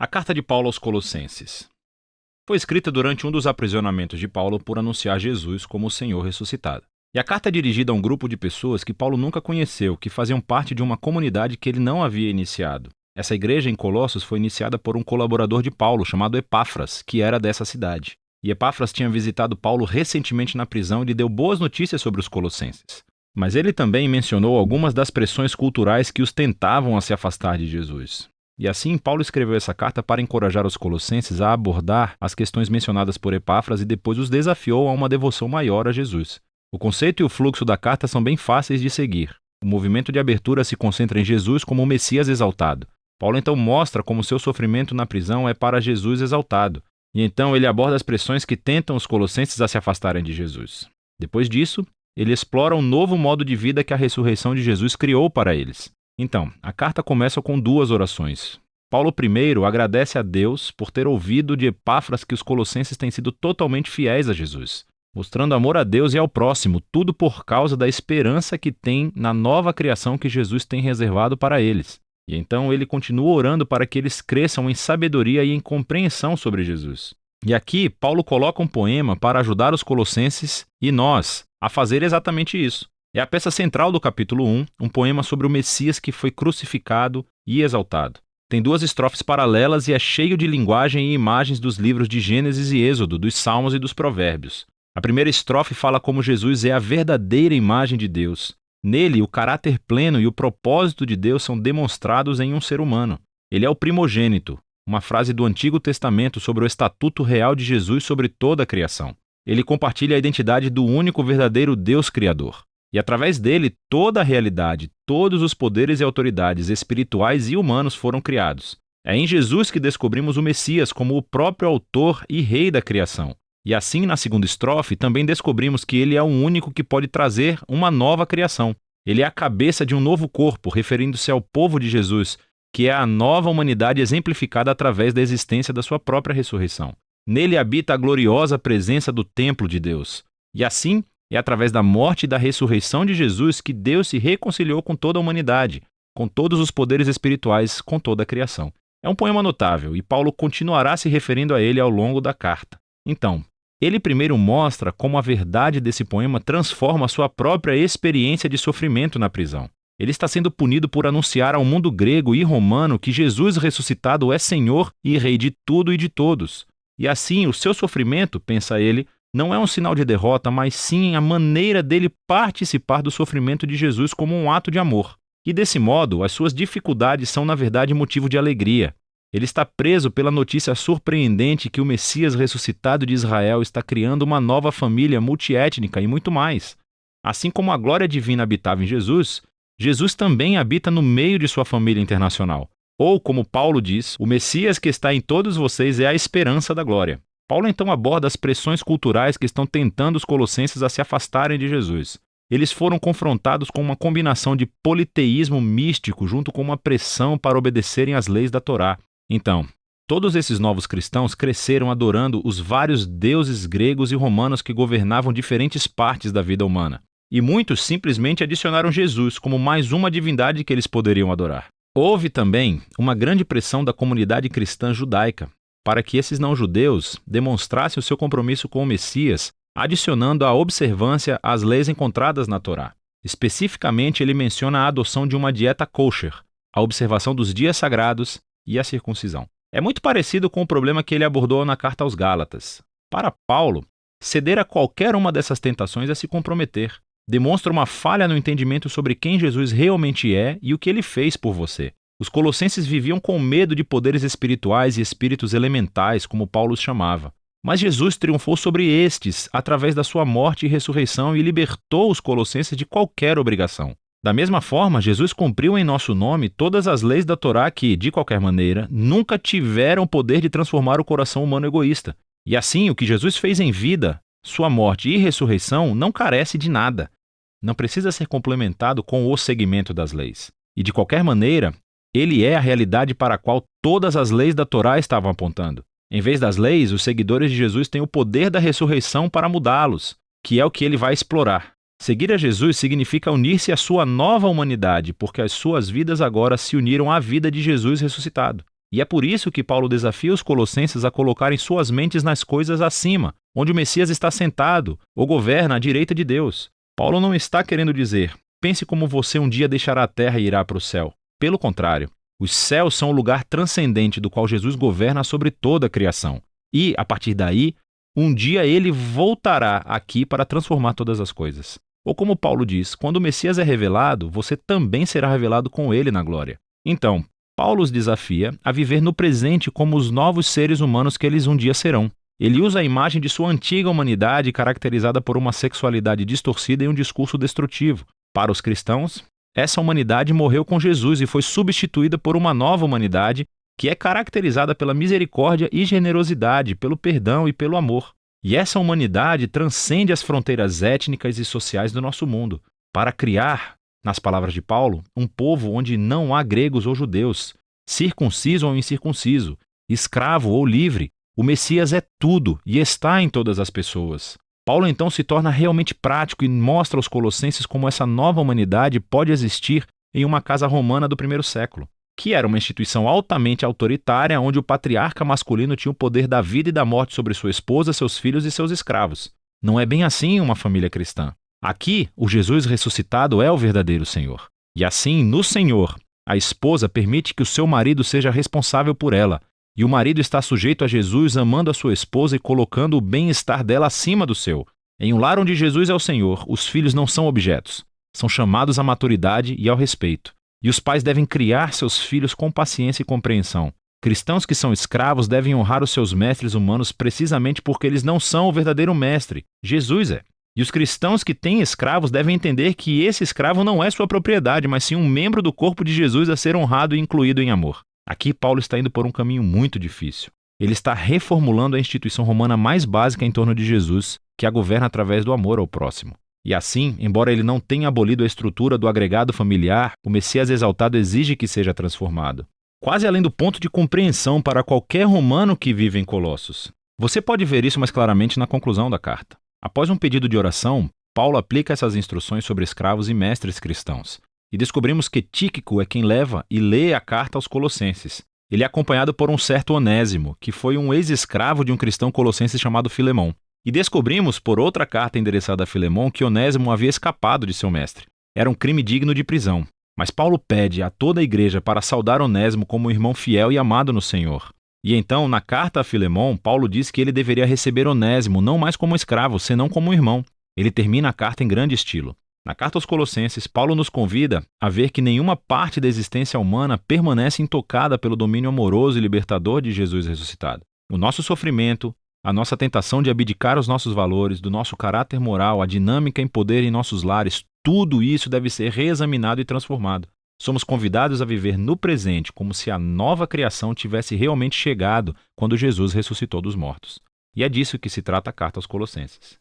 A carta de Paulo aos Colossenses foi escrita durante um dos aprisionamentos de Paulo por anunciar Jesus como o Senhor ressuscitado. E a carta é dirigida a um grupo de pessoas que Paulo nunca conheceu, que faziam parte de uma comunidade que ele não havia iniciado. Essa igreja em Colossos foi iniciada por um colaborador de Paulo chamado Epáfras, que era dessa cidade. E Epáfras tinha visitado Paulo recentemente na prisão e lhe deu boas notícias sobre os colossenses. Mas ele também mencionou algumas das pressões culturais que os tentavam a se afastar de Jesus. E assim, Paulo escreveu essa carta para encorajar os colossenses a abordar as questões mencionadas por Epáfras e depois os desafiou a uma devoção maior a Jesus. O conceito e o fluxo da carta são bem fáceis de seguir. O movimento de abertura se concentra em Jesus como o Messias exaltado. Paulo então mostra como seu sofrimento na prisão é para Jesus exaltado. E então ele aborda as pressões que tentam os colossenses a se afastarem de Jesus. Depois disso, ele explora um novo modo de vida que a ressurreição de Jesus criou para eles. Então, a carta começa com duas orações. Paulo primeiro agradece a Deus por ter ouvido de Epáfras que os colossenses têm sido totalmente fiéis a Jesus, mostrando amor a Deus e ao próximo, tudo por causa da esperança que tem na nova criação que Jesus tem reservado para eles. E então ele continua orando para que eles cresçam em sabedoria e em compreensão sobre Jesus. E aqui, Paulo coloca um poema para ajudar os colossenses e nós a fazer exatamente isso. É a peça central do capítulo 1, um poema sobre o Messias que foi crucificado e exaltado. Tem duas estrofes paralelas e é cheio de linguagem e imagens dos livros de Gênesis e Êxodo, dos Salmos e dos Provérbios. A primeira estrofe fala como Jesus é a verdadeira imagem de Deus. Nele, o caráter pleno e o propósito de Deus são demonstrados em um ser humano. Ele é o primogênito, uma frase do Antigo Testamento sobre o estatuto real de Jesus sobre toda a criação. Ele compartilha a identidade do único verdadeiro Deus Criador. E através dele, toda a realidade, todos os poderes e autoridades espirituais e humanos foram criados. É em Jesus que descobrimos o Messias como o próprio autor e rei da criação. E assim, na segunda estrofe, também descobrimos que ele é o único que pode trazer uma nova criação. Ele é a cabeça de um novo corpo, referindo-se ao povo de Jesus, que é a nova humanidade exemplificada através da existência da sua própria ressurreição. Nele habita a gloriosa presença do templo de Deus. E assim, é através da morte e da ressurreição de Jesus que Deus se reconciliou com toda a humanidade, com todos os poderes espirituais, com toda a criação. É um poema notável e Paulo continuará se referindo a ele ao longo da carta. Então, ele primeiro mostra como a verdade desse poema transforma a sua própria experiência de sofrimento na prisão. Ele está sendo punido por anunciar ao mundo grego e romano que Jesus ressuscitado é Senhor e Rei de tudo e de todos. E assim, o seu sofrimento, pensa ele, não é um sinal de derrota, mas sim a maneira dele participar do sofrimento de Jesus como um ato de amor. E desse modo, as suas dificuldades são na verdade motivo de alegria. Ele está preso pela notícia surpreendente que o Messias ressuscitado de Israel está criando uma nova família multiétnica e muito mais. Assim como a glória divina habitava em Jesus, Jesus também habita no meio de sua família internacional. Ou, como Paulo diz, o Messias que está em todos vocês é a esperança da glória. Paulo então aborda as pressões culturais que estão tentando os colossenses a se afastarem de Jesus. Eles foram confrontados com uma combinação de politeísmo místico junto com uma pressão para obedecerem às leis da Torá. Então, todos esses novos cristãos cresceram adorando os vários deuses gregos e romanos que governavam diferentes partes da vida humana. E muitos simplesmente adicionaram Jesus como mais uma divindade que eles poderiam adorar. Houve também uma grande pressão da comunidade cristã judaica para que esses não-judeus demonstrassem o seu compromisso com o Messias, adicionando a observância às leis encontradas na Torá. Especificamente, ele menciona a adoção de uma dieta kosher, a observação dos dias sagrados e a circuncisão. É muito parecido com o problema que ele abordou na carta aos Gálatas. Para Paulo, ceder a qualquer uma dessas tentações é se comprometer. Demonstra uma falha no entendimento sobre quem Jesus realmente é e o que ele fez por você. Os colossenses viviam com medo de poderes espirituais e espíritos elementais, como Paulo os chamava. Mas Jesus triunfou sobre estes através da sua morte e ressurreição e libertou os colossenses de qualquer obrigação. Da mesma forma, Jesus cumpriu em nosso nome todas as leis da Torá que, de qualquer maneira, nunca tiveram o poder de transformar o coração humano egoísta. E assim, o que Jesus fez em vida, sua morte e ressurreição, não carece de nada. Não precisa ser complementado com o seguimento das leis. E de qualquer maneira, ele é a realidade para a qual todas as leis da Torá estavam apontando. Em vez das leis, os seguidores de Jesus têm o poder da ressurreição para mudá-los, que é o que ele vai explorar. Seguir a Jesus significa unir-se à sua nova humanidade, porque as suas vidas agora se uniram à vida de Jesus ressuscitado. E é por isso que Paulo desafia os colossenses a colocarem suas mentes nas coisas acima, onde o Messias está sentado ou governa à direita de Deus. Paulo não está querendo dizer, pense como você um dia deixará a terra e irá para o céu. Pelo contrário, os céus são o lugar transcendente do qual Jesus governa sobre toda a criação. E, a partir daí, um dia ele voltará aqui para transformar todas as coisas. Ou como Paulo diz, quando o Messias é revelado, você também será revelado com ele na glória. Então, Paulo os desafia a viver no presente como os novos seres humanos que eles um dia serão. Ele usa a imagem de sua antiga humanidade caracterizada por uma sexualidade distorcida e um discurso destrutivo. Para os cristãos, essa humanidade morreu com Jesus e foi substituída por uma nova humanidade que é caracterizada pela misericórdia e generosidade, pelo perdão e pelo amor. E essa humanidade transcende as fronteiras étnicas e sociais do nosso mundo, para criar, nas palavras de Paulo, um povo onde não há gregos ou judeus, circunciso ou incircunciso, escravo ou livre. O Messias é tudo e está em todas as pessoas. Paulo então se torna realmente prático e mostra aos colossenses como essa nova humanidade pode existir em uma casa romana do primeiro século, que era uma instituição altamente autoritária onde o patriarca masculino tinha o poder da vida e da morte sobre sua esposa, seus filhos e seus escravos. Não é bem assim em uma família cristã. Aqui, o Jesus ressuscitado é o verdadeiro Senhor. E assim, no Senhor, a esposa permite que o seu marido seja responsável por ela, e o marido está sujeito a Jesus, amando a sua esposa e colocando o bem-estar dela acima do seu. Em um lar onde Jesus é o Senhor, os filhos não são objetos, são chamados à maturidade e ao respeito. E os pais devem criar seus filhos com paciência e compreensão. Cristãos que são escravos devem honrar os seus mestres humanos precisamente porque eles não são o verdadeiro mestre, Jesus é. E os cristãos que têm escravos devem entender que esse escravo não é sua propriedade, mas sim um membro do corpo de Jesus a ser honrado e incluído em amor. Aqui Paulo está indo por um caminho muito difícil. Ele está reformulando a instituição romana mais básica em torno de Jesus, que a governa através do amor ao próximo. E assim, embora ele não tenha abolido a estrutura do agregado familiar, o Messias exaltado exige que seja transformado. Quase além do ponto de compreensão para qualquer romano que vive em Colossos. Você pode ver isso mais claramente na conclusão da carta. Após um pedido de oração, Paulo aplica essas instruções sobre escravos e mestres cristãos. E descobrimos que Tíquico é quem leva e lê a carta aos Colossenses. Ele é acompanhado por um certo Onésimo, que foi um ex-escravo de um cristão colossense chamado Filemão. E descobrimos, por outra carta endereçada a Filemão, que Onésimo havia escapado de seu mestre. Era um crime digno de prisão. Mas Paulo pede a toda a igreja para saudar Onésimo como um irmão fiel e amado no Senhor. E então, na carta a Filemão, Paulo diz que ele deveria receber Onésimo não mais como escravo, senão como um irmão. Ele termina a carta em grande estilo. Na carta aos Colossenses, Paulo nos convida a ver que nenhuma parte da existência humana permanece intocada pelo domínio amoroso e libertador de Jesus ressuscitado. O nosso sofrimento, a nossa tentação de abdicar os nossos valores, do nosso caráter moral, a dinâmica em poder em nossos lares, tudo isso deve ser reexaminado e transformado. Somos convidados a viver no presente como se a nova criação tivesse realmente chegado quando Jesus ressuscitou dos mortos. E é disso que se trata a carta aos Colossenses.